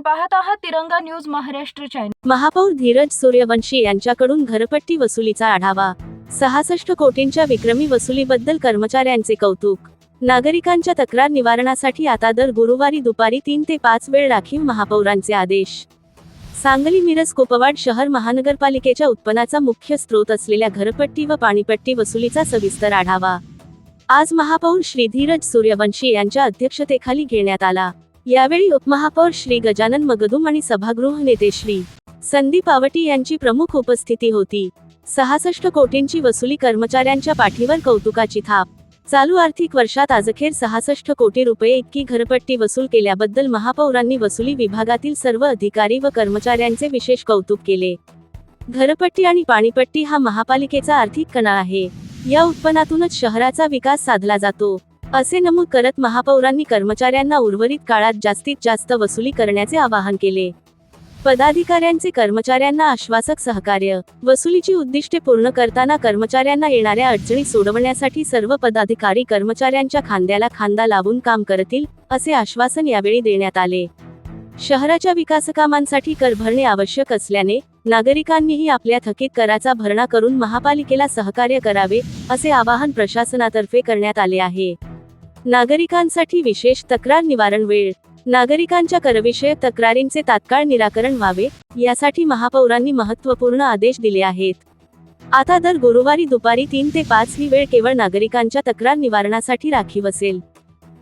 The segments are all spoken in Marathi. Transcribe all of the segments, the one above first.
पाहत आहात तिरंगा न्यूज महाराष्ट्र चॅनल। महापौर धीरज सूर्यवंशी यांच्याकडून घरपट्टी वसुलीचा आढावा। 66 कोटींच्या विक्रमी वसुलीबद्दल कर्मचाऱ्यांचे कौतुक। नागरिकांच्या तक्रार निवारणासाठी आता दर गुरुवारी दुपारी 3 ते 5 वेळ राखीव महापौरांचे आदेश। सांगली मिरज कोपवाड शहर महानगरपालिकेच्या उत्पन्नाचा मुख्य स्रोत असलेल्या घरपट्टी व पाणीपट्टी वसुलीचा सविस्तर आढावा आज महापौर श्री धीरज सूर्यवंशी यांच्या अध्यक्षतेखाली घेण्यात आला। यावेळी उपमहापौर श्री गजानन मगदुम आणि सभागृह नेते श्री संदीप आवटी यांची प्रमुख उपस्थिती होती। 66 कोटींची वसुली कर्मचाऱ्यांच्या पाठीवर कौतुकाची थाप। चालू आर्थिक वर्षात आजखेर 66 कोटी रुपये इतकी घरपट्टी वसूल केल्याबद्दल महापौरांनी वसुली विभागातील सर्व अधिकारी व कर्मचाऱ्यांचे विशेष कौतुक केले। घरपट्टी आणि पाणीपट्टी हा महापालिकेचा आर्थिक कणा आहे। या उत्पन्नातूनच शहराचा विकास साधला जातो, असे नमूद करत महापौरांनी कर्मचाऱ्यांना उर्वरित काळात जास्तीत जास्त वसुली करण्याचे आवाहन केले। पदाधिकाऱ्यांचे कर्मचाऱ्यांना आश्वासक सहकार्य। वसुलीची उद्दिष्टे पूर्ण करताना कर्मचाऱ्यांना येणाऱ्या अडचणी सोडवण्यासाठी सर्व पदाधिकारी कर्मचाऱ्यांच्या खांद्याला खांदा लावून काम करतील, असे आश्वासन यावेळी देण्यात आले। शहराच्या विकासकामांसाठी कर भरणे आवश्यक असल्याने नागरिकांनीही आपल्या थकीत कराचा भरणा करून महापालिकेला सहकार्य करावे, असे आवाहन प्रशासनातर्फे करण्यात आले आहे। नागरिकांसाठी विशेष तक्रार निवारण वेळ। नागरिकांच्या करविषयक तक्रारींचे तात्काळ निराकरण व्हावे, यासाठी महापौरांनी महत्त्वपूर्ण आदेश दिले आहेत। आता दर गुरुवारी दुपारी 3 ते 5 ही वेळ केवळ नागरिकांच्या तक्रार निवारणासाठी राखीव असेल।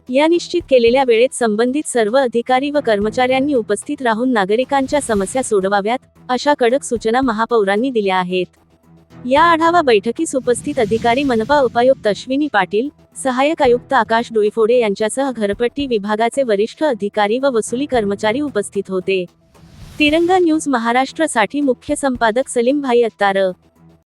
या निश्चित केलेल्या वेळेत संबंधित सर्व अधिकारी व कर्मचाऱ्यांनी उपस्थित राहून नागरिकांच्या समस्या सोडवाव्यात, अशा कडक सूचना महापौरांनी दिल्या आहेत। या आढावा बैठकीस उपस्थित अधिकारी मनपा उपायुक्त अश्विनी पाटील, सहाय्यक आयुक्त आकाश डोईफोडे यांच्यासह घरपट्टी विभागाचे वरिष्ठ अधिकारी व वसुली कर्मचारी उपस्थित होते। तिरंगा न्यूज महाराष्ट्र साठी मुख्य संपादक सलीम भाई अत्तार।